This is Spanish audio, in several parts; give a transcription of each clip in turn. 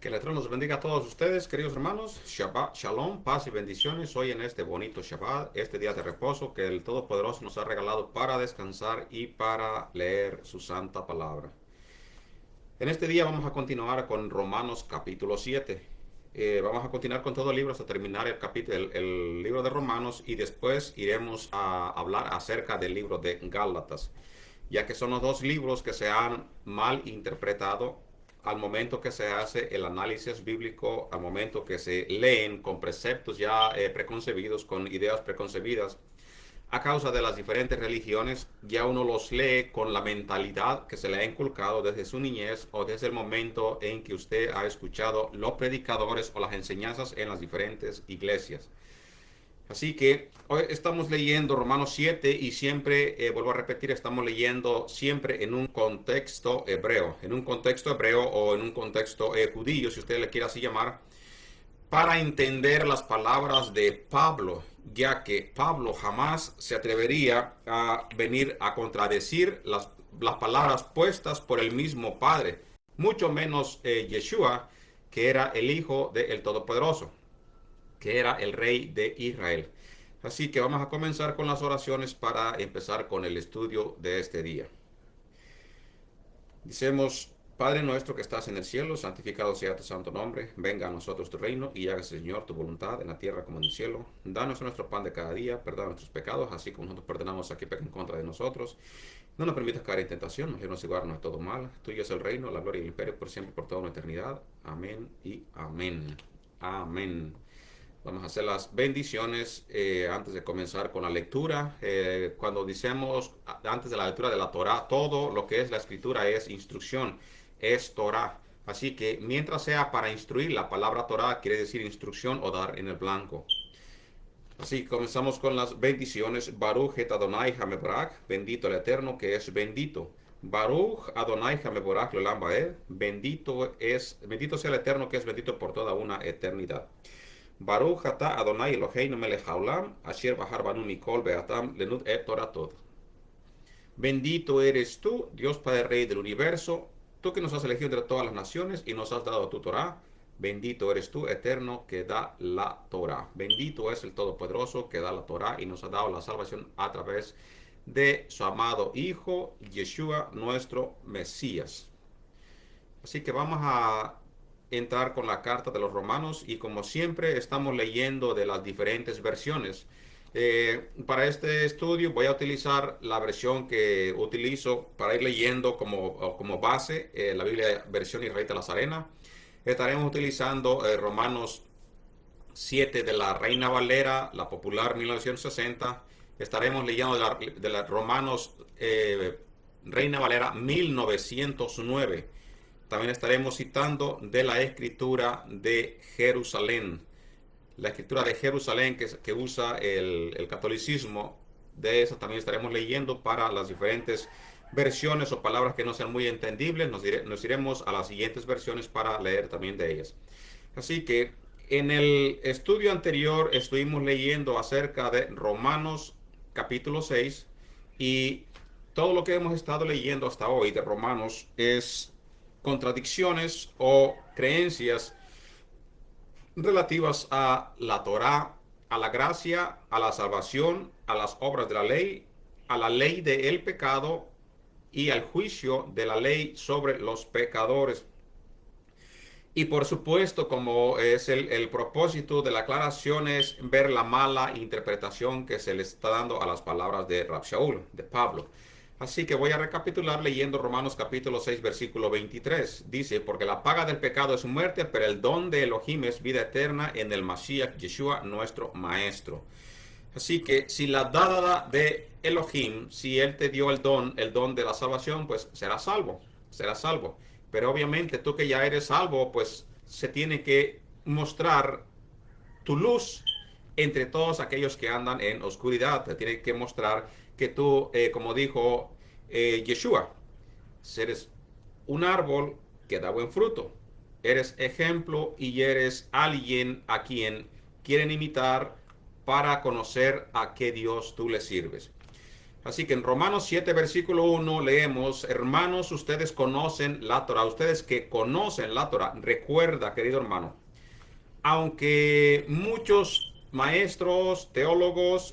Que el Eterno nos bendiga a todos ustedes, queridos hermanos. Shabbat, shalom, paz y bendiciones hoy en este bonito Shabbat, este día de reposo que el Todopoderoso nos ha regalado para descansar y para leer su santa palabra. En este día vamos a continuar con Romanos capítulo 7. Vamos a continuar con todo el libro hasta terminar el libro de Romanos y después iremos a hablar acerca del libro de Gálatas, ya que son los dos libros que se han mal interpretado al momento que se hace el análisis bíblico, al momento que se leen con preceptos ya preconcebidos, con ideas preconcebidas. A causa de las diferentes religiones, ya uno los lee con la mentalidad que se le ha inculcado desde su niñez o desde el momento en que usted ha escuchado los predicadores o las enseñanzas en las diferentes iglesias. Así que hoy estamos leyendo Romanos 7 y siempre, vuelvo a repetir, estamos leyendo siempre en un contexto hebreo, o en un contexto judío, si usted le quiere así llamar, para entender las palabras de Pablo, ya que Pablo jamás se atrevería a venir a contradecir las palabras puestas por el mismo Padre, mucho menos Yeshua, que era el Hijo del Todopoderoso, que era el Rey de Israel. Así que vamos a comenzar con las oraciones para empezar con el estudio de este día. Dicemos: Padre nuestro que estás en el cielo, santificado sea tu santo nombre. Venga a nosotros tu reino y hágase, Señor, tu voluntad en la tierra como en el cielo. Danos nuestro pan de cada día, perdona nuestros pecados, así como nosotros perdonamos a quien peca en contra de nosotros. No nos permitas caer en tentación, nos líbranos y guárdanos de todo mal. Tuyo es el reino, la gloria y el imperio por siempre, por toda una eternidad. Amén y amén. Amén. Vamos a hacer las bendiciones antes de comenzar con la lectura. Cuando decimos antes de la lectura de la Torah, todo lo que es la escritura es instrucción, es Torah. Así que mientras sea para instruir, la palabra Torah quiere decir instrucción o dar en el blanco. Así comenzamos con las bendiciones. Baruch et Adonai Hameborach, bendito el Eterno que es bendito. Baruch Adonai Hameborach Leolam Vaed, bendito sea el Eterno que es bendito por toda una eternidad. Baruch atah Adonai Eloheinu melech haolam, asher bahar banu mikol beatam lenud et toratot. Bendito eres tú, Dios Padre Rey del universo, tú que nos has elegido entre todas las naciones y nos has dado tu Torah. Bendito eres tú, Eterno, que da la Torah. Bendito es el Todopoderoso que da la Torah y nos ha dado la salvación a través de su amado Hijo, Yeshua, nuestro Mesías. Así que vamos a entrar con la carta de los Romanos y como siempre estamos leyendo de las diferentes versiones. Para este estudio voy a utilizar la versión que utilizo para ir leyendo como base, la Biblia versión Israelita Lazarena. Estaremos utilizando Romanos 7 de la Reina Valera, la popular 1960. Estaremos leyendo de la Romanos Reina Valera 1909. También estaremos citando de la escritura de Jerusalén. La escritura de Jerusalén que usa el catolicismo. De esa también estaremos leyendo para las diferentes versiones o palabras que no sean muy entendibles. Nos iremos a las siguientes versiones para leer también de ellas. Así que en el estudio anterior estuvimos leyendo acerca de Romanos capítulo 6 y todo lo que hemos estado leyendo hasta hoy de Romanos es contradicciones o creencias relativas a la Torá, a la gracia, a la salvación, a las obras de la ley, a la ley del pecado y al juicio de la ley sobre los pecadores. Y por supuesto, como es el propósito de la aclaración, es ver la mala interpretación que se le está dando a las palabras de Rab Shaul, de Pablo. Así que voy a recapitular leyendo Romanos capítulo 6, versículo 23. Dice: porque la paga del pecado es muerte, pero el don de Elohim es vida eterna en el Mashiach Yeshua, nuestro Maestro. Así que si la dada de Elohim, si Él te dio el don de la salvación, pues serás salvo, serás salvo. Pero obviamente tú que ya eres salvo, pues se tiene que mostrar tu luz entre todos aquellos que andan en oscuridad. Te tiene que mostrar que tú, como dijo Yeshua, eres un árbol que da buen fruto. Eres ejemplo y eres alguien a quien quieren imitar para conocer a qué Dios tú le sirves. Así que en Romanos 7, versículo 1 leemos, hermanos, ustedes conocen la Torah, ustedes que conocen la Torah, recuerda, querido hermano, aunque muchos maestros, teólogos,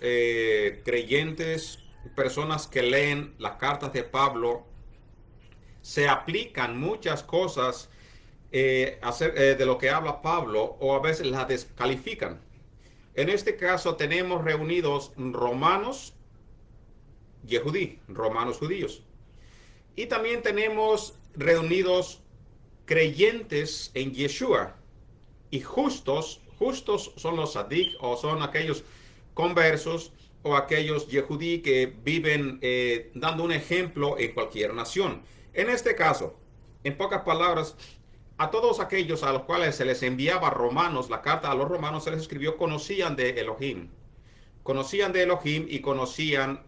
creyentes, personas que leen las cartas de Pablo, se aplican muchas cosas de lo que habla Pablo o a veces las descalifican. En este caso tenemos reunidos romanos, Yehudí, romanos judíos. Y también tenemos reunidos creyentes en Yeshua. Y justos son los sadik o son aquellos conversos o aquellos Yehudí que viven dando un ejemplo en cualquier nación. En este caso, en pocas palabras, a todos aquellos a los cuales se les enviaba Romanos, la carta a los romanos se les escribió, conocían de Elohim. Conocían de Elohim y conocían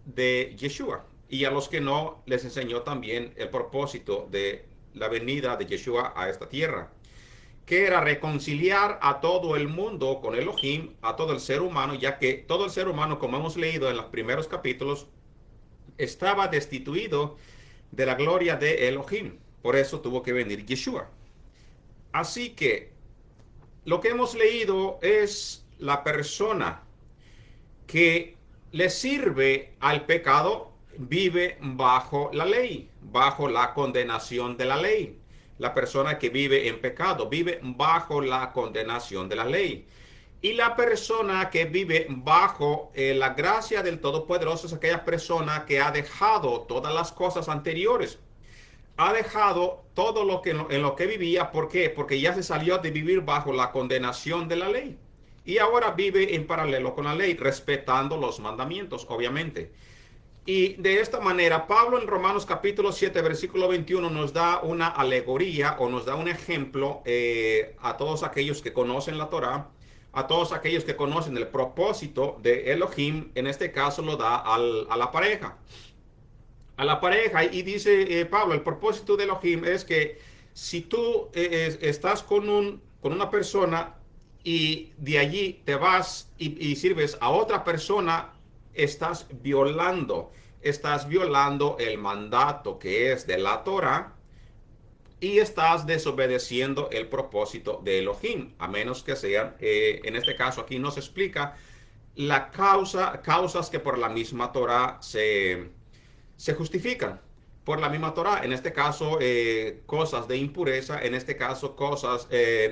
de Yeshua. Y a los que no, les enseñó también el propósito de la venida de Yeshua a esta tierra, que era reconciliar a todo el mundo con Elohim, a todo el ser humano, ya que todo el ser humano, como hemos leído en los primeros capítulos, estaba destituido de la gloria de Elohim. Por eso tuvo que venir Yeshua. Así que lo que hemos leído es la persona que le sirve al pecado, vive bajo la ley, bajo la condenación de la ley. La persona que vive en pecado vive bajo la condenación de la ley. Y la persona que vive bajo la gracia del Todopoderoso es aquella persona que ha dejado todas las cosas anteriores. Ha dejado todo lo que en lo que vivía. ¿Por qué? Porque ya se salió de vivir bajo la condenación de la ley. Y ahora vive en paralelo con la ley, respetando los mandamientos, obviamente. Y de esta manera, Pablo en Romanos capítulo 7, versículo 21 nos da una alegoría o nos da un ejemplo a todos aquellos que conocen la Torá, a todos aquellos que conocen el propósito de Elohim. En este caso lo da a la pareja. A la pareja, y dice Pablo, el propósito de Elohim es que si tú estás con una persona y de allí te vas y sirves a otra persona, estás violando el mandato que es de la Torah y estás desobedeciendo el propósito de Elohim, a menos que sean, en este caso aquí nos explica causas que por la misma Torah se justifican. Por la misma Torah, en este caso cosas de impureza, en este caso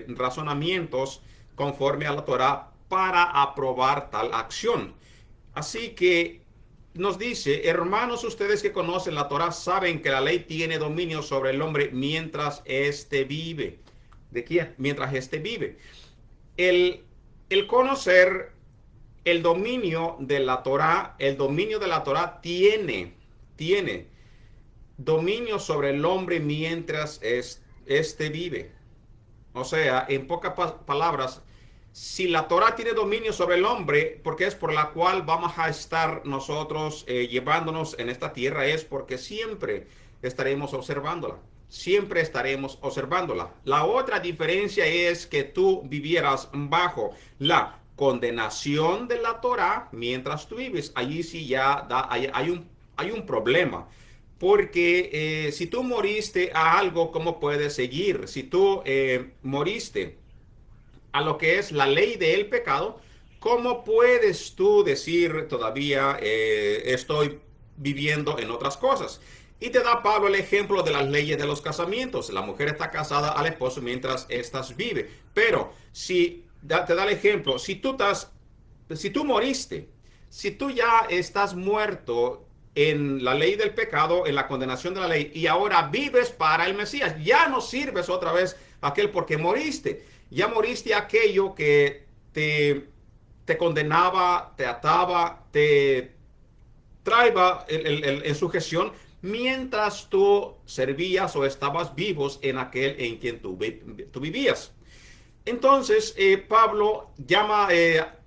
razonamientos conforme a la Torah para aprobar tal acción. Así que nos dice, hermanos, ustedes que conocen la Torah saben que la ley tiene dominio sobre el hombre mientras éste vive. ¿De quién? Mientras éste vive. El conocer el dominio de la Torah, tiene dominio sobre el hombre mientras éste vive. O sea, en pocas palabras, si la Torah tiene dominio sobre el hombre, porque es por la cual vamos a estar nosotros llevándonos en esta tierra, es porque siempre estaremos observándola. Siempre estaremos observándola. La otra diferencia es que tú vivieras bajo la condenación de la Torah mientras tú vives. Allí sí ya hay un problema. Porque si tú moriste a algo, ¿cómo puedes seguir? Si tú moriste a lo que es la ley del pecado, ¿cómo puedes tú decir todavía estoy viviendo en otras cosas? Y te da Pablo el ejemplo de las leyes de los casamientos. La mujer está casada al esposo mientras ésta vive. Pero si te da el ejemplo, si tú moriste, si tú ya estás muerto en la ley del pecado, en la condenación de la ley, y ahora vives para el Mesías, ya no sirves otra vez a aquel porque moriste. Ya moriste a aquello que te condenaba, te ataba, te traía en sujeción mientras tú servías o estabas vivos en aquel en quien tú vivías. Entonces, Pablo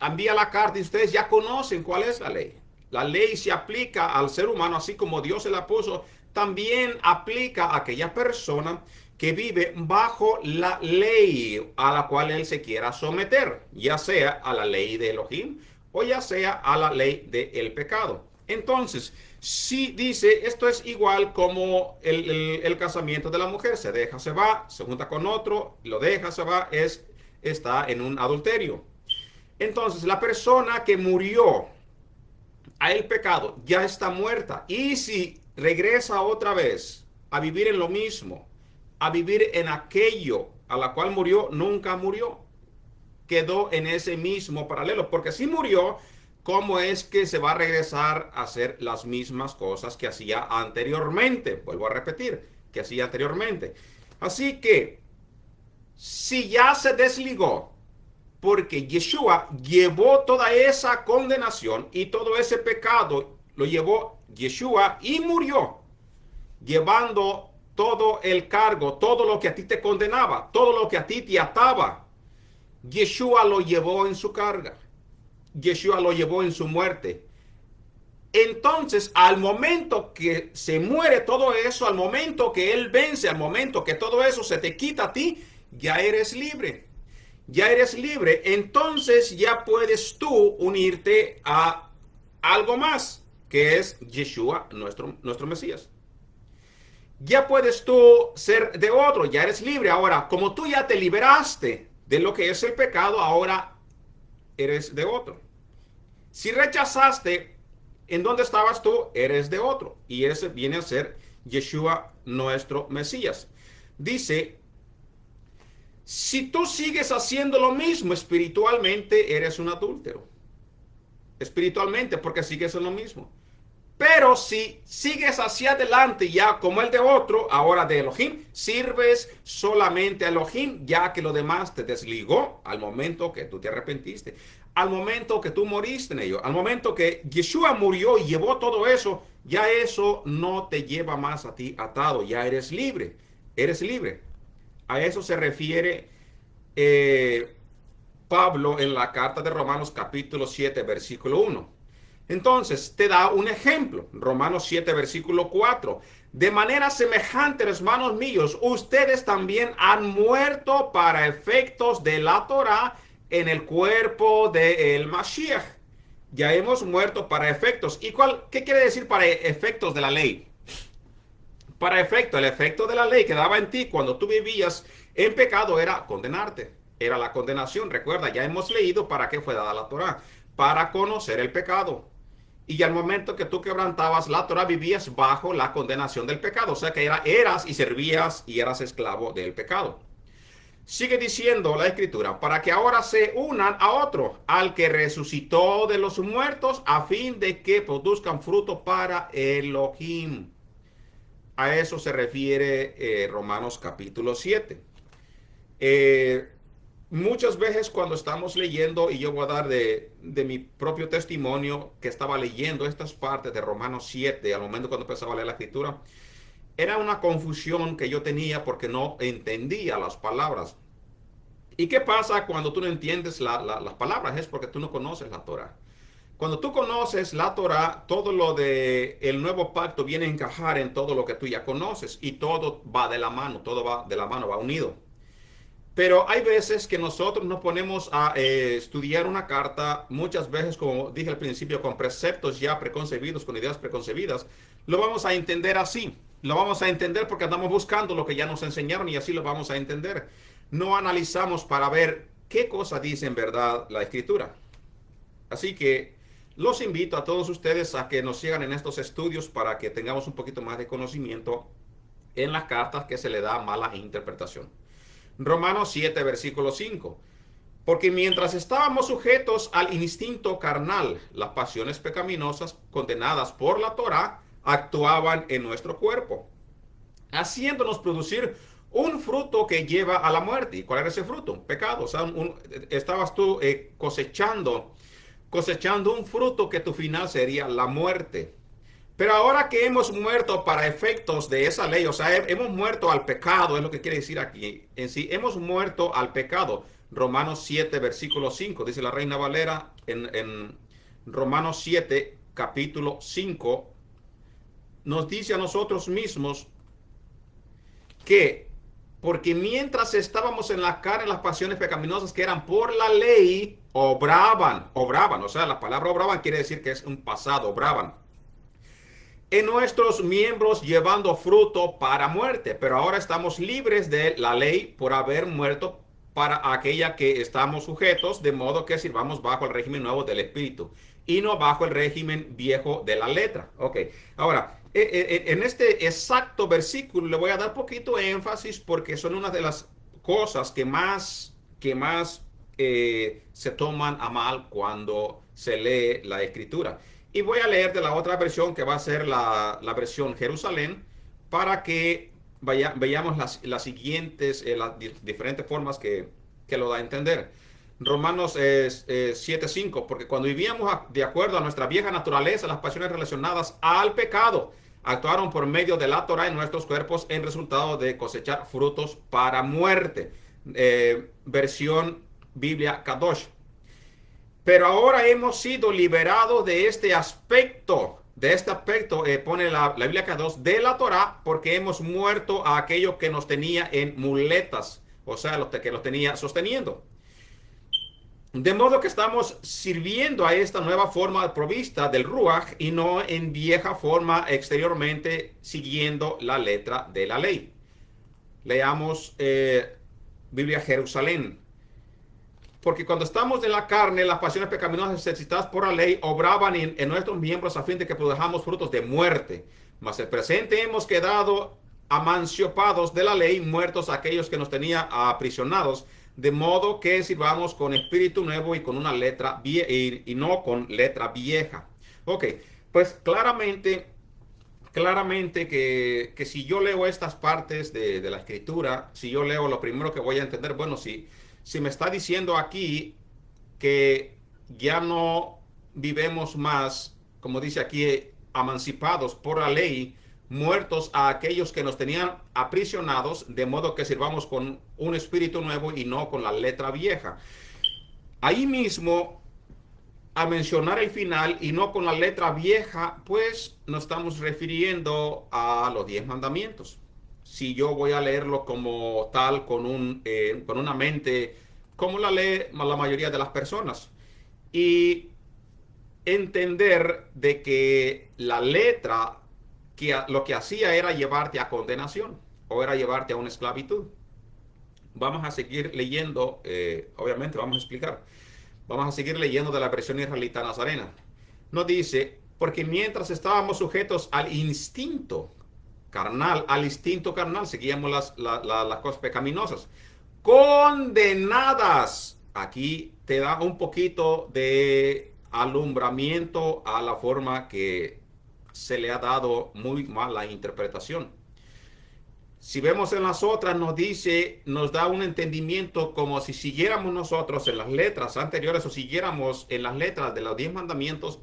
envía la carta y ustedes ya conocen cuál es la ley. La ley se aplica al ser humano, así como Dios se la puso, también aplica a aquella persona que vive bajo la ley a la cual él se quiera someter, ya sea a la ley de Elohim o ya sea a la ley del pecado. Entonces, si dice, esto es igual como el casamiento de la mujer, se deja, se va, se junta con otro, lo deja, se va, está en un adulterio. Entonces, la persona que murió a el pecado ya está muerta. Y si regresa otra vez a vivir en lo mismo, a vivir en aquello a la cual murió, nunca murió. Quedó en ese mismo paralelo. Porque si murió, ¿cómo es que se va a regresar a hacer las mismas cosas que hacía anteriormente? Vuelvo a repetir, que hacía anteriormente. Así que, si ya se desligó, porque Yeshua llevó toda esa condenación y todo ese pecado, lo llevó Yeshua y murió, llevando todo el cargo, todo lo que a ti te condenaba, todo lo que a ti te ataba. Yeshua lo llevó en su carga. Yeshua lo llevó en su muerte. Entonces, al momento que se muere todo eso, al momento que Él vence, al momento que todo eso se te quita a ti, ya eres libre. Ya eres libre. Entonces ya puedes tú unirte a algo más, que es Yeshua, nuestro Mesías. Ya puedes tú ser de otro, ya eres libre. Ahora, como tú ya te liberaste de lo que es el pecado, ahora eres de otro. Si rechazaste en donde estabas tú, eres de otro. Y ese viene a ser Yeshua, nuestro Mesías. Dice, si tú sigues haciendo lo mismo espiritualmente, eres un adúltero. Espiritualmente, porque sigues en lo mismo. Pero si sigues hacia adelante ya como el de otro, ahora de Elohim, sirves solamente a Elohim, ya que lo demás te desligó al momento que tú te arrepentiste, al momento que tú moriste en ello, al momento que Yeshua murió y llevó todo eso, ya eso no te lleva más a ti atado, ya eres libre, eres libre. A eso se refiere Pablo en la carta de Romanos capítulo 7, versículo 1. Entonces, te da un ejemplo. Romanos 7, versículo 4. De manera semejante, hermanos míos, ustedes también han muerto para efectos de la Torá en el cuerpo del Mashiach. Ya hemos muerto para efectos. ¿Y qué quiere decir para efectos de la ley? Para efecto, el efecto de la ley que daba en ti cuando tú vivías en pecado era condenarte. Era la condenación. Recuerda, ya hemos leído para qué fue dada la Torá. Para conocer el pecado. Y al momento que tú quebrantabas la Torá, vivías bajo la condenación del pecado. O sea que eras y servías y eras esclavo del pecado. Sigue diciendo la Escritura, para que ahora se unan a otro, al que resucitó de los muertos, a fin de que produzcan fruto para Elohim. A eso se refiere Romanos capítulo 7. Muchas veces cuando estamos leyendo, y yo voy a dar de mi propio testimonio, que estaba leyendo estas partes de Romanos 7, al momento cuando empezaba a leer la Escritura, era una confusión que yo tenía porque no entendía las palabras. ¿Y qué pasa cuando tú no entiendes las palabras? Es porque tú no conoces la Torah. Cuando tú conoces la Torah, todo lo de el nuevo pacto viene a encajar en todo lo que tú ya conoces, y todo va de la mano, todo va de la mano, va unido. Pero hay veces que nosotros nos ponemos a estudiar una carta, muchas veces, como dije al principio, con preceptos ya preconcebidos, con ideas preconcebidas. Lo vamos a entender así. Lo vamos a entender porque andamos buscando lo que ya nos enseñaron y así lo vamos a entender. No analizamos para ver qué cosa dice en verdad la Escritura. Así que los invito a todos ustedes a que nos sigan en estos estudios para que tengamos un poquito más de conocimiento en las cartas que se le da mala interpretación. Romanos 7, versículo 5. Porque mientras estábamos sujetos al instinto carnal, las pasiones pecaminosas condenadas por la Torá actuaban en nuestro cuerpo, haciéndonos producir un fruto que lleva a la muerte. ¿Y cuál era ese fruto? Pecado. O sea, estabas tú cosechando un fruto que tu final sería la muerte. Pero ahora que hemos muerto para efectos de esa ley, o sea, hemos muerto al pecado, es lo que quiere decir aquí en sí, hemos muerto al pecado. Romanos 7, versículo 5, dice la Reina Valera en Romanos 7, capítulo 5, nos dice a nosotros mismos que, porque mientras estábamos en la carne, las pasiones pecaminosas que eran por la ley, obraban, o sea, la palabra obraban quiere decir que es un pasado, obraban. en nuestros miembros llevando fruto para muerte, pero ahora estamos libres de la ley por haber muerto para aquella que estamos sujetos, de modo que sirvamos bajo el régimen nuevo del Espíritu y no bajo el régimen viejo de la letra. Ok, ahora, en este exacto versículo le voy a dar poquito énfasis porque son una de las cosas que más se toman a mal cuando se lee la Escritura. Y voy a leer de la otra versión que va a ser la versión Jerusalén para que veamos las siguientes, las diferentes formas que lo da a entender. Romanos 7:5, porque cuando vivíamos de acuerdo a nuestra vieja naturaleza, las pasiones relacionadas al pecado actuaron por medio de la Torah en nuestros cuerpos en resultado de cosechar frutos para muerte. Versión Biblia Kadosh. Pero ahora hemos sido liberados de este aspecto. Pone la Biblia K2 de la Torah, porque hemos muerto a aquello que nos tenía en muletas, o sea, que los tenía sosteniendo. De modo que estamos sirviendo a esta nueva forma provista del Ruach y no en vieja forma exteriormente siguiendo la letra de la ley. Leamos Biblia Jerusalén. Porque cuando estamos en la carne, las pasiones pecaminosas excitadas por la ley obraban en nuestros miembros a fin de que produjamos frutos de muerte. Mas el presente hemos quedado amanciopados de la ley, muertos a aquellos que nos tenían aprisionados, de modo que sirvamos con espíritu nuevo y con una letra y no con letra vieja. Ok, pues claramente que si yo leo estas partes de la Escritura, si yo leo lo primero que voy a entender, bueno, si me está diciendo aquí que ya no vivemos más, como dice aquí, emancipados por la ley, muertos a aquellos que nos tenían aprisionados, de modo que sirvamos con un espíritu nuevo y no con la letra vieja. Ahí mismo, a mencionar el final y no con la letra vieja, pues nos estamos refiriendo a los 10 mandamientos. Si yo voy a leerlo como tal, con una mente como la lee la mayoría de las personas, y entender de que la letra lo que hacía era llevarte a condenación o era llevarte a una esclavitud. Vamos a seguir leyendo, obviamente vamos a explicar. Vamos a seguir leyendo de la versión israelita nazarena. Nos dice, porque mientras estábamos sujetos al instinto carnal, seguíamos las cosas pecaminosas, condenadas. Aquí te da un poquito de alumbramiento a la forma que se le ha dado muy mala interpretación. Si vemos en las otras, nos da un entendimiento como si siguiéramos nosotros en las letras anteriores o siguiéramos en las letras de los 10 mandamientos,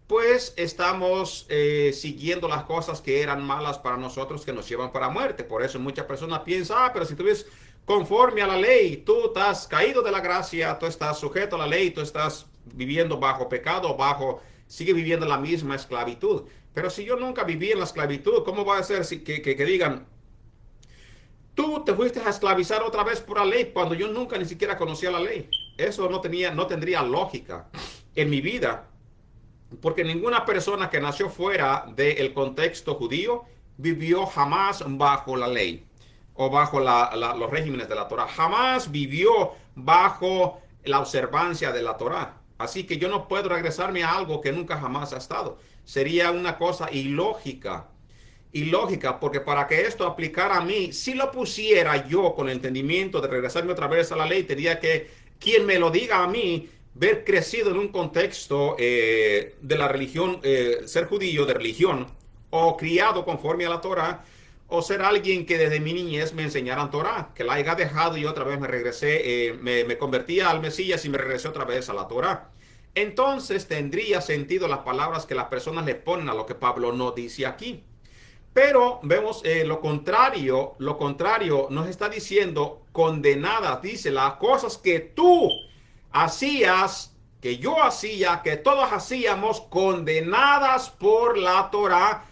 pues estamos siguiendo las cosas que eran malas para nosotros, que nos llevan para muerte. Por eso muchas personas piensan, pero si tú vives conforme a la ley, tú estás caído de la gracia, tú estás sujeto a la ley, tú estás viviendo bajo pecado, sigue viviendo la misma esclavitud. Pero si yo nunca viví en la esclavitud, ¿cómo va a ser que digan, tú te fuiste a esclavizar otra vez por la ley cuando yo nunca ni siquiera conocía la ley? Eso no tendría lógica en mi vida, porque ninguna persona que nació fuera del contexto judío vivió jamás bajo la ley o bajo los regímenes de la Torah. Jamás vivió bajo la observancia de la Torah. Así que yo no puedo regresarme a algo que nunca jamás ha estado. Sería una cosa ilógica, porque para que esto aplicara a mí, si lo pusiera yo con el entendimiento de regresarme otra vez a la ley, tendría que quien me lo diga a mí, ver crecido en un contexto de la religión, ser judío de religión, o criado conforme a la Torah, o ser alguien que desde mi niñez me enseñaran Torah, que la haya dejado y otra vez me regresé, me convertí al Mesías y me regresé otra vez a la Torah. Entonces tendría sentido las palabras que las personas le ponen a lo que Pablo no dice aquí. Pero vemos lo contrario nos está diciendo condenadas, dice las cosas que tú hacías, que yo hacía, que todos hacíamos, condenadas por la Torah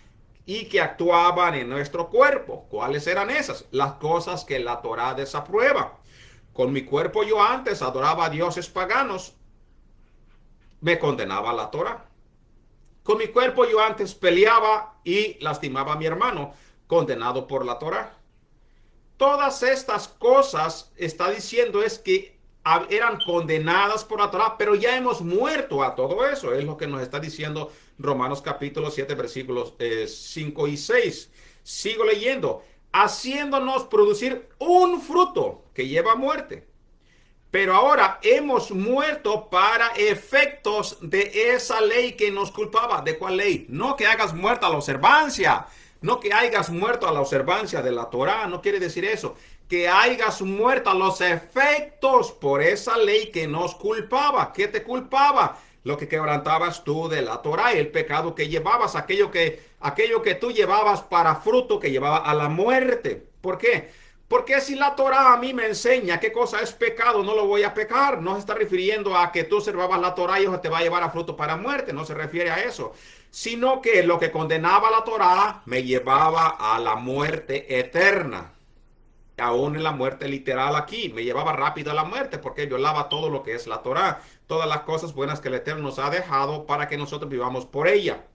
y que actuaban en nuestro cuerpo. ¿Cuáles eran esas? Las cosas que la Torah desaprueba. Con mi cuerpo yo antes adoraba a dioses paganos, me condenaba la Torah. Con mi cuerpo yo antes peleaba y lastimaba a mi hermano, condenado por la Torá. Todas estas cosas está diciendo es que eran condenadas por la Torá, pero ya hemos muerto a todo eso. Es lo que nos está diciendo Romanos capítulo 7, versículos 5 y 6. Sigo leyendo. Haciéndonos producir un fruto que lleva a muerte. Pero ahora hemos muerto para efectos de esa ley que nos culpaba. ¿De cuál ley? No que hagas muerta la observancia. No que hayas muerto a la observancia de la Torá. No quiere decir eso. Que hayas muerto a los efectos por esa ley que nos culpaba. ¿Qué te culpaba? Lo que quebrantabas tú de la Torá, el pecado que llevabas, aquello que tú llevabas para fruto que llevaba a la muerte. ¿Por qué? Porque si la Torá a mí me enseña qué cosa es pecado, no lo voy a pecar. No se está refiriendo a que tú observabas la Torá y eso te va a llevar a fruto para muerte. No se refiere a eso. Sino que lo que condenaba la Torá me llevaba a la muerte eterna. Aún en la muerte literal aquí. Me llevaba rápido a la muerte porque violaba todo lo que es la Torá. Todas las cosas buenas que el Eterno nos ha dejado para que nosotros vivamos por ella.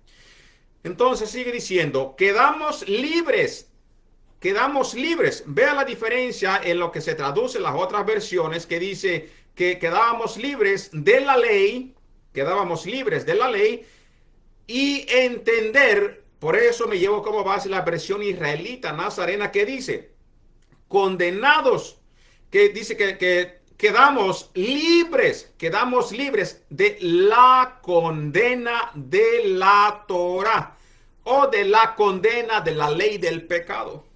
Entonces sigue diciendo, quedamos libres. Quedamos libres. Vea la diferencia en lo que se traduce en las otras versiones que dice que quedábamos libres de la ley. Quedábamos libres de la ley y entender. Por eso me llevo como base la versión israelita nazarena que dice condenados. Que dice que quedamos libres de la condena de la Torá o de la condena de la ley del pecado.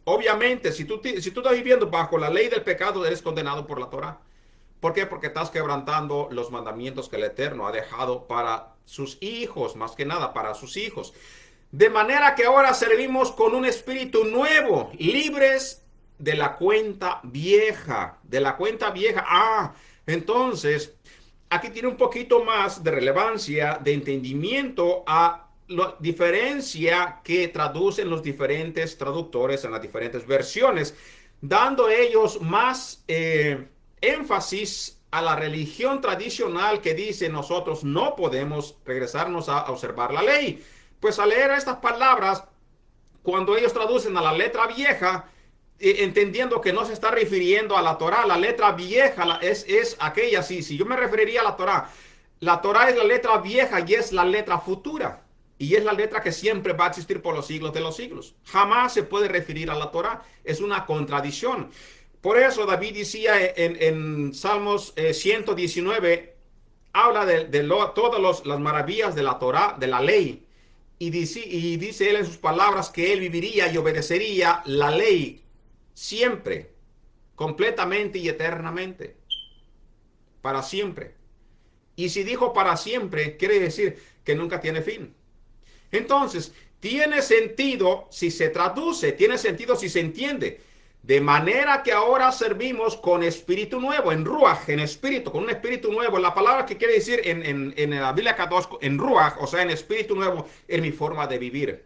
Obviamente, si tú estás viviendo bajo la ley del pecado, eres condenado por la Torá. ¿Por qué? Porque estás quebrantando los mandamientos que el Eterno ha dejado para sus hijos, más que nada para sus hijos. De manera que ahora servimos con un espíritu nuevo, libres de la cuenta vieja. De la cuenta vieja. Entonces, aquí tiene un poquito más de relevancia, de entendimiento a la diferencia que traducen los diferentes traductores en las diferentes versiones, dando ellos más énfasis a la religión tradicional que dice nosotros no podemos regresarnos a observar la ley. Pues al leer estas palabras, cuando ellos traducen a la letra vieja, entendiendo que no se está refiriendo a la Torá, la letra vieja es aquella, si yo me referiría a la Torá es la letra vieja y es la letra futura. Y es la letra que siempre va a existir por los siglos de los siglos. Jamás se puede referir a la Torá. Es una contradicción. Por eso David decía en Salmos 119, habla de todas las maravillas de la Torá, de la ley. Y dice él en sus palabras que él viviría y obedecería la ley siempre, completamente y eternamente. Para siempre. Y si dijo para siempre, quiere decir que nunca tiene fin. Entonces, tiene sentido si se traduce, tiene sentido si se entiende. De manera que ahora servimos con espíritu nuevo, en ruach, en espíritu, con un espíritu nuevo. La palabra que quiere decir en la Biblia Kadosh, en ruach, o sea, en espíritu nuevo, en mi forma de vivir.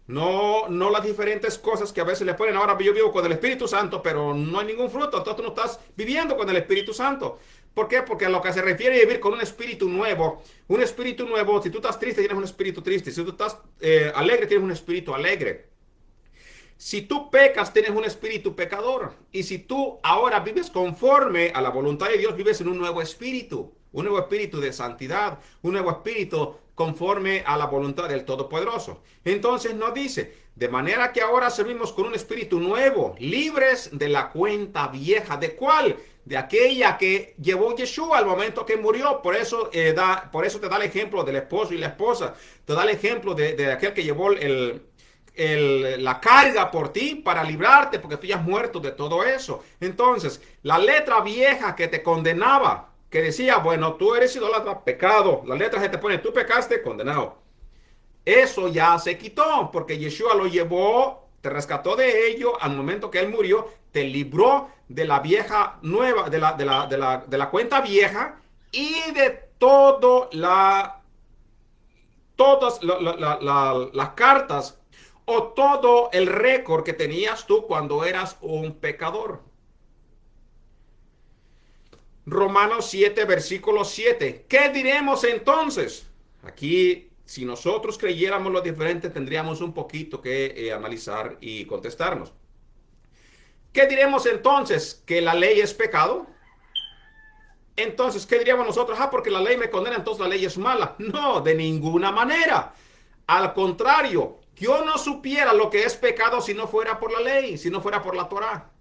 No las diferentes cosas que a veces le ponen. Ahora yo vivo con el Espíritu Santo, pero no hay ningún fruto. Entonces tú no estás viviendo con el Espíritu Santo. ¿Por qué? Porque a lo que se refiere a vivir con un espíritu nuevo, si tú estás triste, tienes un espíritu triste. Si tú estás alegre, tienes un espíritu alegre. Si tú pecas, tienes un espíritu pecador. Y si tú ahora vives conforme a la voluntad de Dios, vives en un nuevo espíritu de santidad, un nuevo espíritu conforme a la voluntad del Todopoderoso. Entonces nos dice, de manera que ahora servimos con un espíritu nuevo, libres de la cuenta vieja. ¿De cuál? De aquella que llevó Yeshua al momento que murió. Por eso te da el ejemplo del esposo y la esposa. Te da el ejemplo de aquel que llevó la carga por ti para librarte, porque tú ya has muerto de todo eso. Entonces, la letra vieja que te condenaba, que decía, bueno, tú eres idólatra, pecado. La letra se te pone, tú pecaste, condenado. Eso ya se quitó, porque Yeshua lo llevó, te rescató de ello al momento que él murió, te libró de la vieja nueva, de la cuenta vieja y de todas las cartas o todo el récord que tenías tú cuando eras un pecador. Romanos 7, versículo 7. ¿Qué diremos entonces? Aquí, si nosotros creyéramos lo diferente, tendríamos un poquito que analizar y contestarnos. ¿Qué diremos entonces? ¿Que la ley es pecado? Entonces, ¿qué diríamos nosotros? Ah, porque la ley me condena, entonces la ley es mala. No, de ninguna manera. Al contrario, yo no supiera lo que es pecado si no fuera por la ley, si no fuera por la Torá.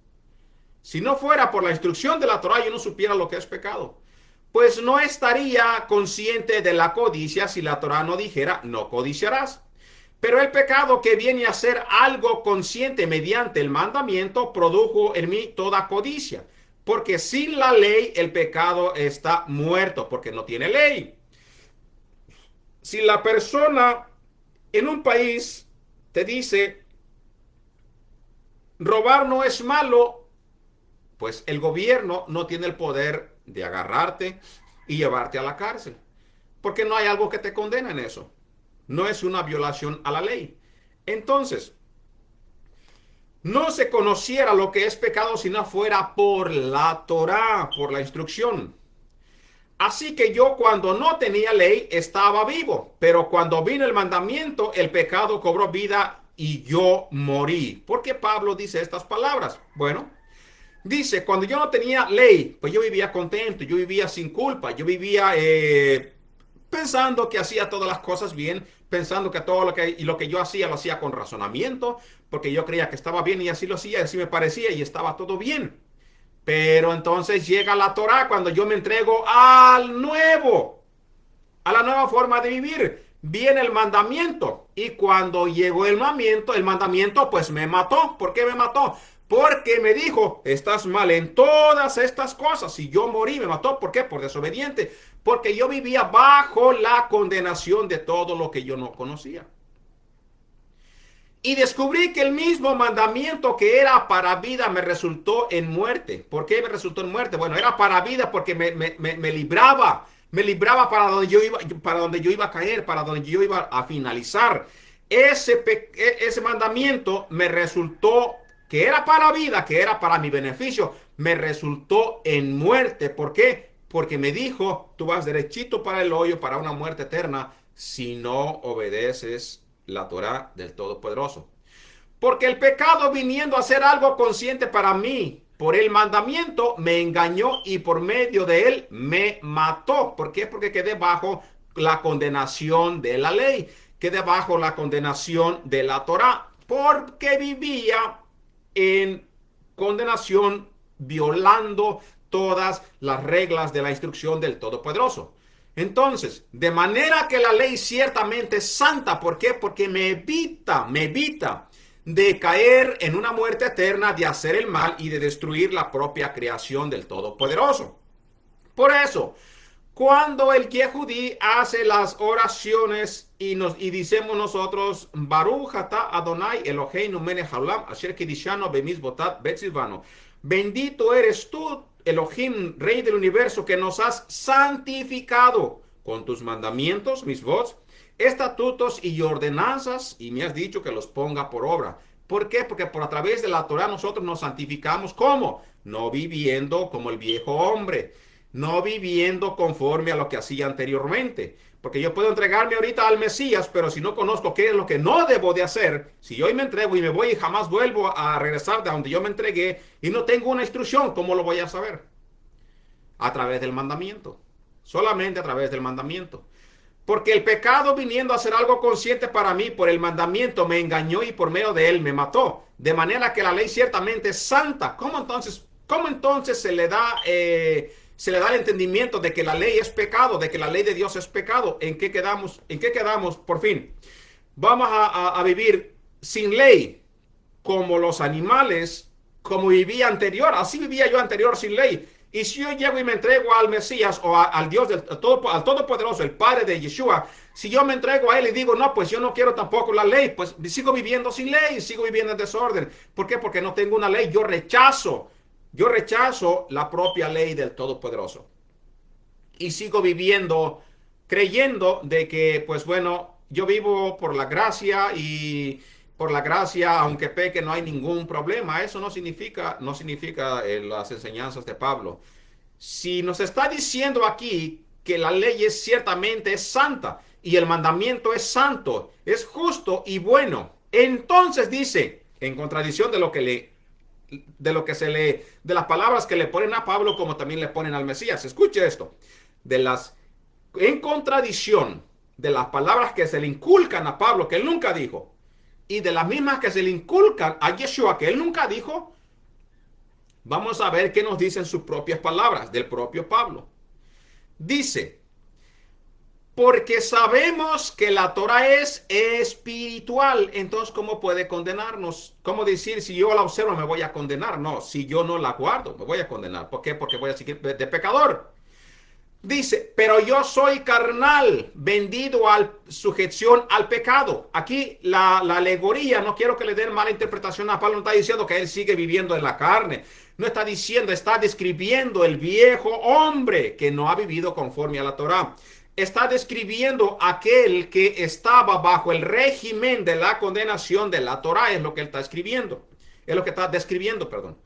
Si no fuera por la instrucción de la Torá, yo no supiera lo que es pecado. Pues no estaría consciente de la codicia si la Torá no dijera, no codiciarás. Pero el pecado que viene a ser algo consciente mediante el mandamiento produjo en mí toda codicia. Porque sin la ley el pecado está muerto, porque no tiene ley. Si la persona en un país te dice, robar no es malo, pues el gobierno no tiene el poder de agarrarte y llevarte a la cárcel. Porque no hay algo que te condena en eso. No es una violación a la ley. Entonces, no se conociera lo que es pecado si no fuera por la Torá, por la instrucción. Así que yo cuando no tenía ley estaba vivo, pero cuando vino el mandamiento, el pecado cobró vida y yo morí. ¿Por qué Pablo dice estas palabras? Bueno, dice, cuando yo no tenía ley, pues yo vivía contento, yo vivía sin culpa, yo vivía pensando que hacía todas las cosas bien, pensando que todo lo que yo hacía lo hacía con razonamiento, porque yo creía que estaba bien y así lo hacía, así me parecía y estaba todo bien. Pero entonces llega la Torá cuando yo me entrego al nuevo, a la nueva forma de vivir. Viene el mandamiento y cuando llegó el mandamiento pues me mató. ¿Por qué me mató? Porque me dijo, estás mal en todas estas cosas. Y yo morí, me mató. ¿Por qué? Por desobediente. Porque yo vivía bajo la condenación de todo lo que yo no conocía. Y descubrí que el mismo mandamiento que era para vida me resultó en muerte. ¿Por qué me resultó en muerte? Bueno, era para vida porque me libraba. Me libraba para donde yo iba a caer, para donde yo iba a finalizar. Ese mandamiento me resultó que era para vida, que era para mi beneficio, me resultó en muerte. ¿Por qué? Porque me dijo, tú vas derechito para el hoyo, para una muerte eterna, si no obedeces la Torá del Todopoderoso. Porque el pecado viniendo a ser algo consciente para mí, por el mandamiento, me engañó y por medio de él me mató. ¿Por qué? Porque quedé bajo la condenación de la ley, quedé bajo la condenación de la Torá, porque vivía en condenación violando todas las reglas de la instrucción del Todopoderoso. Entonces, de manera que la ley ciertamente es santa. ¿Por qué? Porque me evita de caer en una muerte eterna, de hacer el mal y de destruir la propia creación del Todopoderoso. Por eso, cuando el Yehudí hace las oraciones y decimos nosotros, Baruch atah Adonai Eloheinu melech haolam asher kidishanu bemizvotat betzivanu. Bendito eres tú, Elohim, Rey del universo, que nos has santificado con tus mandamientos, misvot, estatutos y ordenanzas, y me has dicho que los ponga por obra. ¿Por qué? Porque a través de la Torah nosotros nos santificamos. ¿Cómo? No viviendo como el viejo hombre, no viviendo conforme a lo que hacía anteriormente. Porque yo puedo entregarme ahorita al Mesías, pero si no conozco qué es lo que no debo de hacer, si yo hoy me entrego y me voy y jamás vuelvo a regresar de donde yo me entregué y no tengo una instrucción, ¿cómo lo voy a saber? A través del mandamiento. Solamente a través del mandamiento. Porque el pecado viniendo a ser algo consciente para mí por el mandamiento me engañó y por medio de él me mató. De manera que la ley ciertamente es santa. ¿Cómo entonces se le da el entendimiento de que la ley es pecado, de que la ley de Dios es pecado? ¿En qué quedamos? ¿En qué quedamos? Por fin, vamos a vivir sin ley, como los animales, como vivía anterior. Así vivía yo anterior sin ley. Y si yo llego y me entrego al Mesías o al Dios, al Todopoderoso, el Padre de Yeshua, si yo me entrego a Él y digo, no, pues yo no quiero tampoco la ley, pues sigo viviendo sin ley, sigo viviendo en desorden. ¿Por qué? Porque no tengo una ley. Yo rechazo la propia ley del Todopoderoso. Y sigo viviendo creyendo de que, pues bueno, yo vivo por la gracia y por la gracia, aunque peque, no hay ningún problema. Eso no significa las enseñanzas de Pablo. Si nos está diciendo aquí que la ley es ciertamente santa y el mandamiento es santo, es justo y bueno. Entonces dice, en contradicción de las palabras que le ponen a Pablo como también le ponen al Mesías. Escuche esto, en contradicción de las palabras que se le inculcan a Pablo, que él nunca dijo, y de las mismas que se le inculcan a Yeshua, que él nunca dijo, vamos a ver qué nos dicen sus propias palabras del propio Pablo. Dice, porque sabemos que la Torah es espiritual, entonces ¿cómo puede condenarnos? ¿Cómo decir si yo la observo me voy a condenar? No, si yo no la guardo me voy a condenar. ¿Por qué? Porque voy a seguir de pecador. Dice, pero yo soy carnal, vendido a sujeción al pecado. Aquí la alegoría, no quiero que le den mala interpretación a Pablo, no está diciendo que él sigue viviendo en la carne. No está diciendo, está describiendo el viejo hombre que no ha vivido conforme a la Torah. Está describiendo aquel que estaba bajo el régimen de la condenación de la Torah, es lo que él está escribiendo. Es lo que está describiendo, perdón.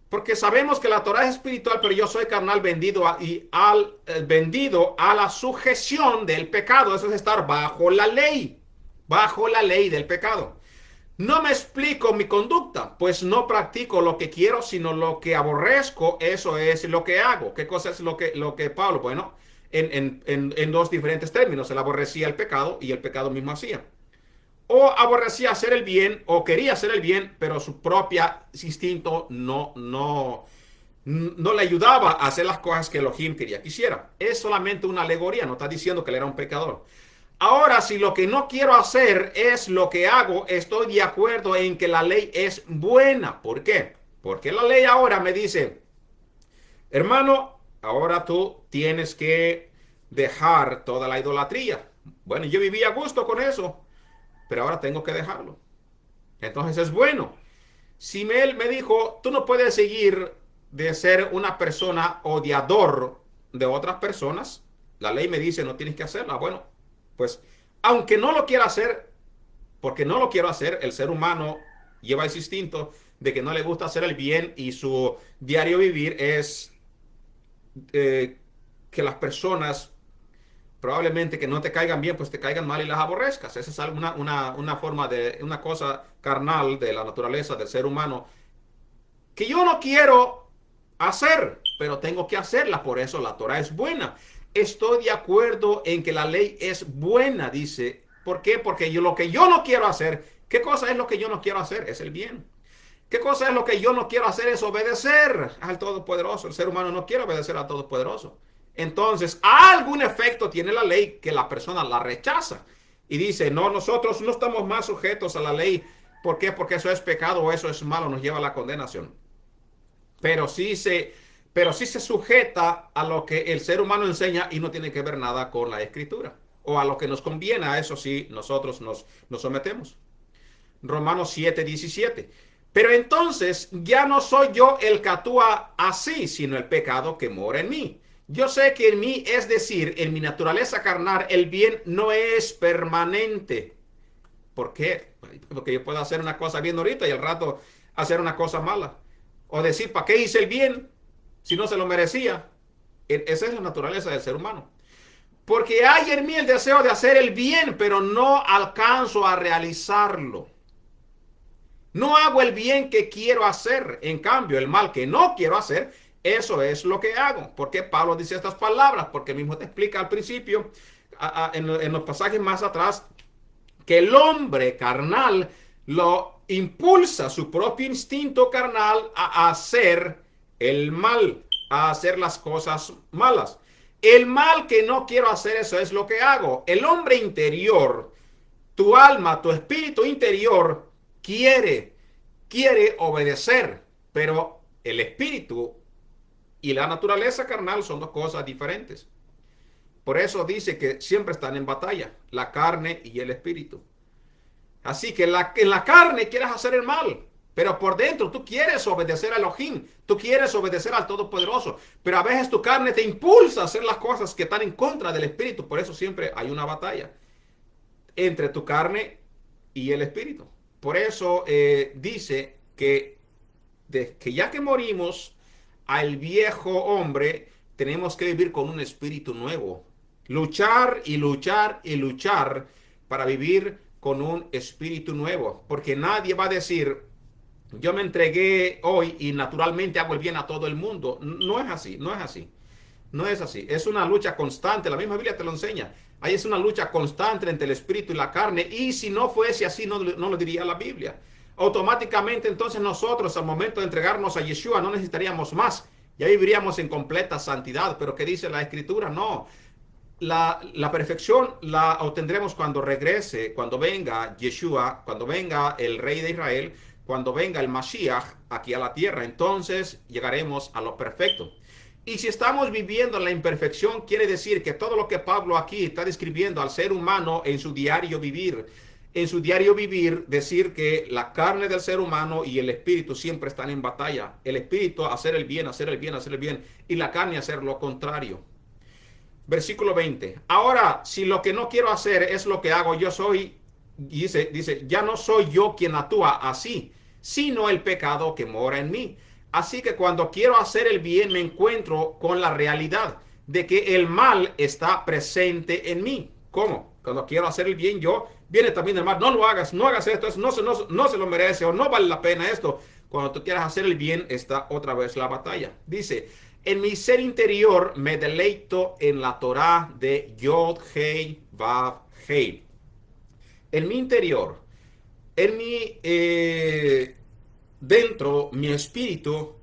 Porque sabemos que la Torah es espiritual, pero yo soy carnal vendido vendido a la sujeción del pecado. Eso es estar bajo la ley del pecado. No me explico mi conducta, pues no practico lo que quiero, sino lo que aborrezco, eso es lo que hago. ¿Qué cosa es lo que Pablo? Bueno, en dos diferentes términos. Él aborrecía el pecado y el pecado mismo hacía. O aborrecía hacer el bien, o quería hacer el bien, pero su propio instinto no le ayudaba a hacer las cosas que Elohim quería que hiciera. Es solamente una alegoría, no está diciendo que él era un pecador. Ahora, si lo que no quiero hacer es lo que hago, estoy de acuerdo en que la ley es buena. ¿Por qué? Porque la ley ahora me dice, hermano, ahora tú tienes que dejar toda la idolatría. Bueno, yo vivía a gusto con eso, pero ahora tengo que dejarlo. Entonces es bueno. Si él me dijo, tú no puedes seguir de ser una persona odiador de otras personas, la ley me dice no tienes que hacerla. Bueno, pues aunque no lo quiera hacer, porque no lo quiero hacer, el ser humano lleva ese instinto de que no le gusta hacer el bien y su diario vivir es que las personas probablemente que no te caigan bien, pues te caigan mal y las aborrezcas. Esa es una forma de, una cosa carnal de la naturaleza del ser humano que yo no quiero hacer, pero tengo que hacerla. Por eso la Torah es buena. Estoy de acuerdo en que la ley es buena, dice. ¿Por qué? Porque lo que yo no quiero hacer, ¿qué cosa es lo que yo no quiero hacer? Es el bien. ¿Qué cosa es lo que yo no quiero hacer? Es obedecer al Todopoderoso. El ser humano no quiere obedecer al Todopoderoso. Entonces, algún efecto tiene la ley que la persona la rechaza y dice, no, nosotros no estamos más sujetos a la ley. ¿Por qué? Porque eso es pecado o eso es malo, nos lleva a la condenación. Pero sí se sujeta a lo que el ser humano enseña y no tiene que ver nada con la escritura. O a lo que nos conviene, a eso sí nosotros nos sometemos. Romanos 7:17. Pero entonces ya no soy yo el que actúa así, sino el pecado que mora en mí. Yo sé que en mí, es decir, en mi naturaleza carnal, el bien no es permanente. ¿Por qué? Porque yo puedo hacer una cosa bien ahorita y al rato hacer una cosa mala. O decir, ¿para qué hice el bien si no se lo merecía? Esa es la naturaleza del ser humano. Porque hay en mí el deseo de hacer el bien, pero no alcanzo a realizarlo. No hago el bien que quiero hacer. En cambio, el mal que no quiero hacer, eso es lo que hago. ¿Por qué Pablo dice estas palabras? Porque mismo te explica al principio, en los pasajes más atrás, que el hombre carnal lo impulsa su propio instinto carnal a hacer el mal, a hacer las cosas malas. El mal que no quiero hacer, eso es lo que hago. El hombre interior, tu alma, tu espíritu interior quiere obedecer, pero el espíritu y la naturaleza carnal son dos cosas diferentes. Por eso dice que siempre están en batalla, la carne y el espíritu. Así que en la carne quieres hacer el mal, pero por dentro tú quieres obedecer a Elohim, tú quieres obedecer al Todopoderoso, pero a veces tu carne te impulsa a hacer las cosas que están en contra del espíritu. Por eso siempre hay una batalla entre tu carne y el espíritu. Por eso dice que ya que morimos al viejo hombre, tenemos que vivir con un espíritu nuevo. Luchar y luchar y luchar para vivir con un espíritu nuevo. Porque nadie va a decir, yo me entregué hoy y naturalmente hago el bien a todo el mundo. No es así, no es así. No es así. Es una lucha constante. La misma Biblia te lo enseña. Ahí es una lucha constante entre el espíritu y la carne. Y si no fuese así, no lo diría la Biblia. Automáticamente entonces nosotros al momento de entregarnos a Yeshua no necesitaríamos más. Ya viviríamos en completa santidad. Pero ¿qué dice la Escritura? No. La perfección la obtendremos cuando regrese, cuando venga Yeshua, cuando venga el Rey de Israel, cuando venga el Mashiach aquí a la tierra. Entonces llegaremos a lo perfecto. Y si estamos viviendo en la imperfección, quiere decir que todo lo que Pablo aquí está describiendo al ser humano en su diario vivir, decir que la carne del ser humano y el espíritu siempre están en batalla. El espíritu hacer el bien, hacer el bien, hacer el bien, y la carne hacer lo contrario. Versículo 20. Ahora, si lo que no quiero hacer es lo que hago, yo soy, dice, ya no soy yo quien actúa así, sino el pecado que mora en mí. Así que cuando quiero hacer el bien, me encuentro con la realidad de que el mal está presente en mí. ¿Cómo? Cuando quiero hacer el bien, viene también el mal. No lo hagas, no hagas esto, no se lo merece o no vale la pena esto. Cuando tú quieras hacer el bien, está otra vez la batalla. Dice, en mi ser interior me deleito en la Torah de Yod Hei Vav Hei. En mi interior, en mi dentro, mi espíritu,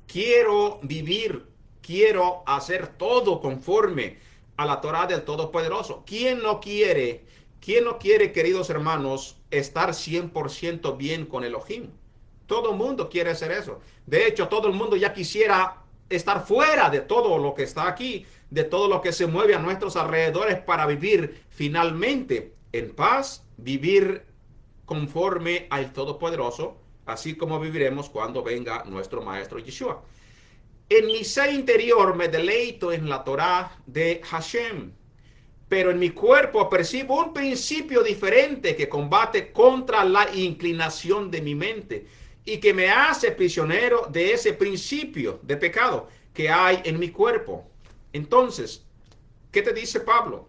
quiero vivir, quiero hacer todo conforme a la Torah del Todopoderoso. Quién no quiere, queridos hermanos, estar 100% bien con Elohim? Todo el mundo quiere hacer eso. De hecho, todo el mundo ya quisiera estar fuera de todo lo que está aquí, de todo lo que se mueve a nuestros alrededores para vivir finalmente en paz, vivir conforme al Todopoderoso, así como viviremos cuando venga nuestro Maestro Yeshua. En mi ser interior me deleito en la Torah de Hashem, pero en mi cuerpo percibo un principio diferente que combate contra la inclinación de mi mente y que me hace prisionero de ese principio de pecado que hay en mi cuerpo. Entonces, ¿qué te dice Pablo?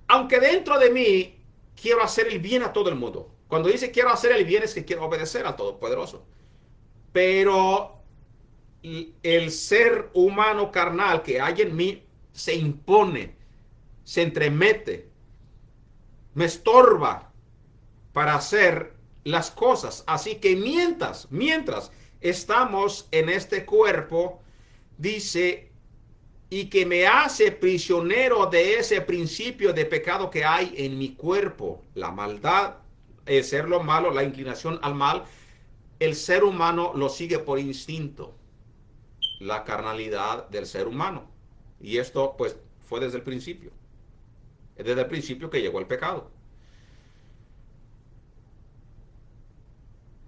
Aunque dentro de mí quiero hacer el bien a todo el mundo. Cuando dice quiero hacer el bien es que quiero obedecer al Todopoderoso. Pero el ser humano carnal que hay en mí se impone, se entremete, me estorba para hacer las cosas. Así que mientras estamos en este cuerpo, dice, y que me hace prisionero de ese principio de pecado que hay en mi cuerpo, la maldad, el ser lo malo, la inclinación al mal, el ser humano lo sigue por instinto, la carnalidad del ser humano. Y esto pues fue desde el principio. Es desde el principio que llegó el pecado.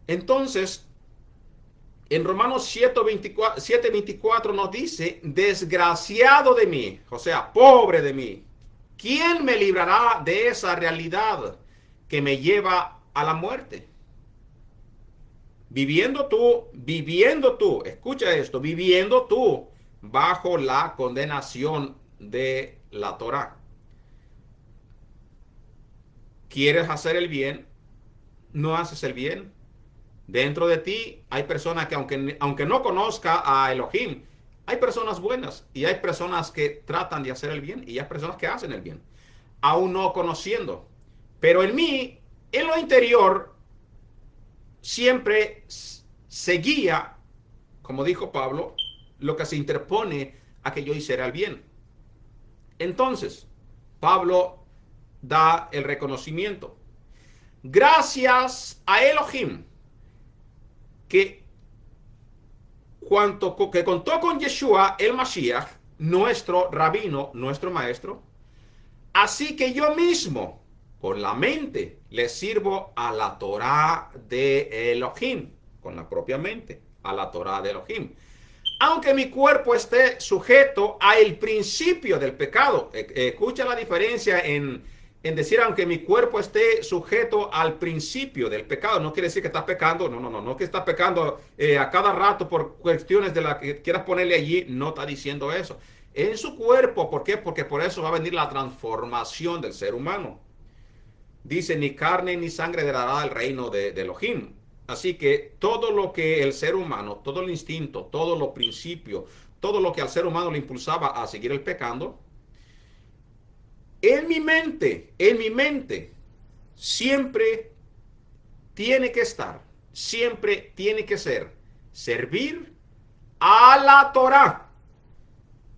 Entonces, en Romanos 7:24 nos dice, desgraciado de mí, o sea, pobre de mí, ¿quién me librará de esa realidad que me lleva a la muerte? Viviendo tú, escucha esto, viviendo tú bajo la condenación de la Torah. ¿Quieres hacer el bien? ¿No haces el bien? Dentro de ti hay personas que aunque no conozca a Elohim, hay personas buenas y hay personas que tratan de hacer el bien y hay personas que hacen el bien, aún no conociendo. Pero en mí, en lo interior, siempre seguía, como dijo Pablo, lo que se interpone a que yo hiciera el bien. Entonces, Pablo da el reconocimiento. Gracias a Elohim, que contó con Yeshua el Mashiach, nuestro rabino, nuestro maestro. Así que yo mismo, con la mente, le sirvo a la Torah de Elohim, con la propia mente, a la Torah de Elohim. Aunque mi cuerpo esté sujeto al principio del pecado. Escucha la diferencia en decir, aunque mi cuerpo esté sujeto al principio del pecado. No quiere decir que estás pecando, no que estás pecando a cada rato por cuestiones de las que quieras ponerle allí, no está diciendo eso. en su cuerpo. ¿Por qué? Porque por eso va a venir la transformación del ser humano. Dice, ni carne ni sangre heredará el reino de Elohim. Así que todo lo que el ser humano, todo el instinto, todo lo principio, todo lo que al ser humano le impulsaba a seguir el pecado, en mi mente, siempre tiene que estar, siempre tiene que ser, servir a la Torah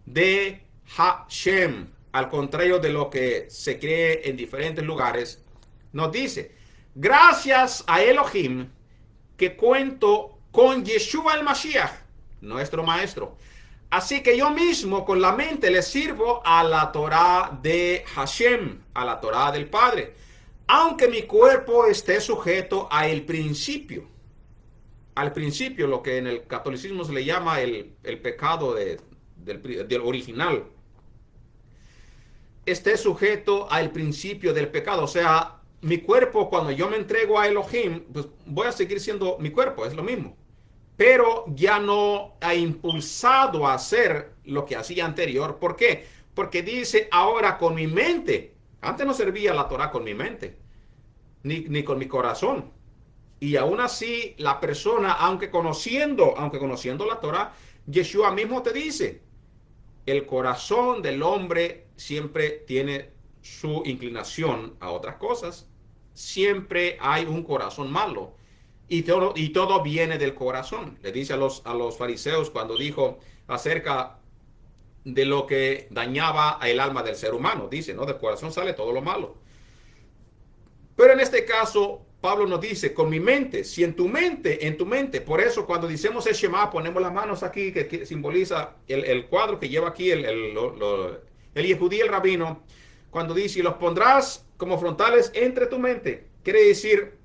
de Hashem, al contrario de lo que se cree en diferentes lugares. Nos dice, gracias a Elohim que cuento con Yeshua el Mashiach, nuestro maestro. Así que yo mismo con la mente le sirvo a la Torah de Hashem, a la Torah del Padre, aunque mi cuerpo esté sujeto al principio, lo que en el catolicismo se le llama el pecado del original, esté sujeto al principio del pecado. O sea, mi cuerpo, cuando yo me entrego a Elohim, pues voy a seguir siendo mi cuerpo, es lo mismo. Pero ya no ha impulsado a hacer lo que hacía anterior. ¿Por qué? Porque dice, ahora con mi mente. Antes no servía la Torah con mi mente, ni con mi corazón. Y aún así, la persona, aunque conociendo la Torah, Yeshua mismo te dice, el corazón del hombre siempre tiene su inclinación a otras cosas. Siempre hay un corazón malo. Y todo viene del corazón. Le dice a los fariseos cuando dijo acerca de lo que dañaba el alma del ser humano. Dice, ¿no? Del corazón sale todo lo malo. Pero en este caso, Pablo nos dice, con mi mente, si en tu mente. Por eso cuando decimos el Shema, ponemos las manos aquí, que simboliza el cuadro que lleva aquí el Yehudí, el rabino. Cuando dice, y los pondrás como frontales entre tu mente. Quiere decir,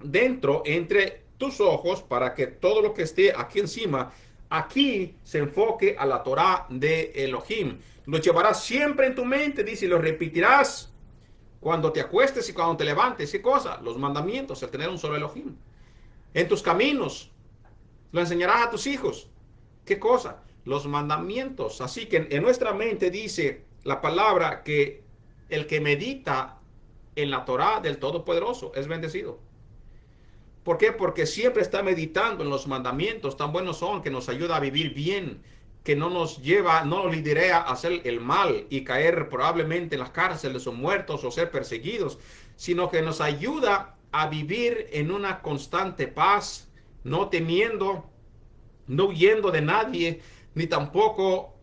dentro, entre tus ojos, para que todo lo que esté aquí encima, aquí se enfoque a la Torah de Elohim. Lo llevarás siempre en tu mente, dice, y lo repetirás cuando te acuestes y cuando te levantes. ¿Qué cosa? Los mandamientos, el tener un solo Elohim. En tus caminos, lo enseñarás a tus hijos. ¿Qué cosa? Los mandamientos. Así que en nuestra mente dice la palabra que el que medita en la Torah del Todopoderoso es bendecido. ¿Por qué? Porque siempre está meditando en los mandamientos. Tan buenos son que nos ayuda a vivir bien, que no nos lidera a hacer el mal y caer probablemente en las cárceles o muertos o ser perseguidos, sino que nos ayuda a vivir en una constante paz, no temiendo, no huyendo de nadie, ni tampoco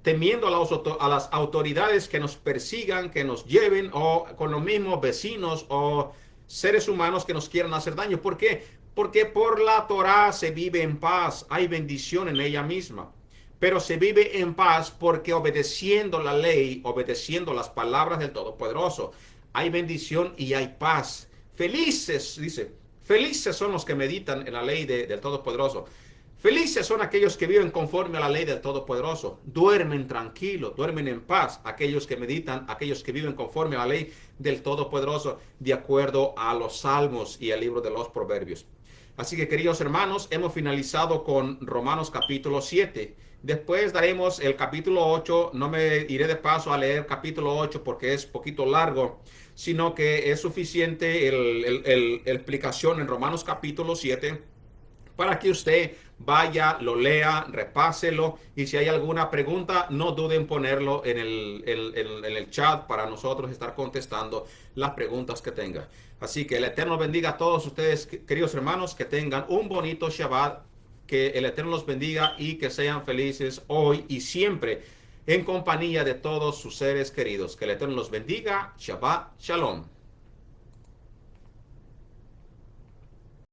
temiendo a las autoridades que nos persigan, que nos lleven, o con los mismos vecinos o seres humanos que nos quieran hacer daño. ¿Por qué? Porque por la Torah se vive en paz, hay bendición en ella misma. Pero se vive en paz porque obedeciendo la ley, obedeciendo las palabras del Todopoderoso, hay bendición y hay paz. Felices, dice, felices son los que meditan en la ley del Todopoderoso. Felices son aquellos que viven conforme a la ley del Todopoderoso. Duermen tranquilos, duermen en paz. Aquellos que meditan, aquellos que viven conforme a la ley del Todopoderoso, de acuerdo a los Salmos y el libro de los Proverbios. Así que, queridos hermanos, hemos finalizado con Romanos capítulo 7. Después daremos el capítulo 8. No me iré de paso a leer capítulo 8 porque es poquito largo, sino que es suficiente la explicación en Romanos capítulo 7 para que usted vaya, lo lea, repáselo, y si hay alguna pregunta, no duden en ponerlo en el chat para nosotros estar contestando las preguntas que tenga. Así que el Eterno bendiga a todos ustedes, queridos hermanos, que tengan un bonito Shabbat, que el Eterno los bendiga y que sean felices hoy y siempre en compañía de todos sus seres queridos. Que el Eterno los bendiga. Shabbat Shalom.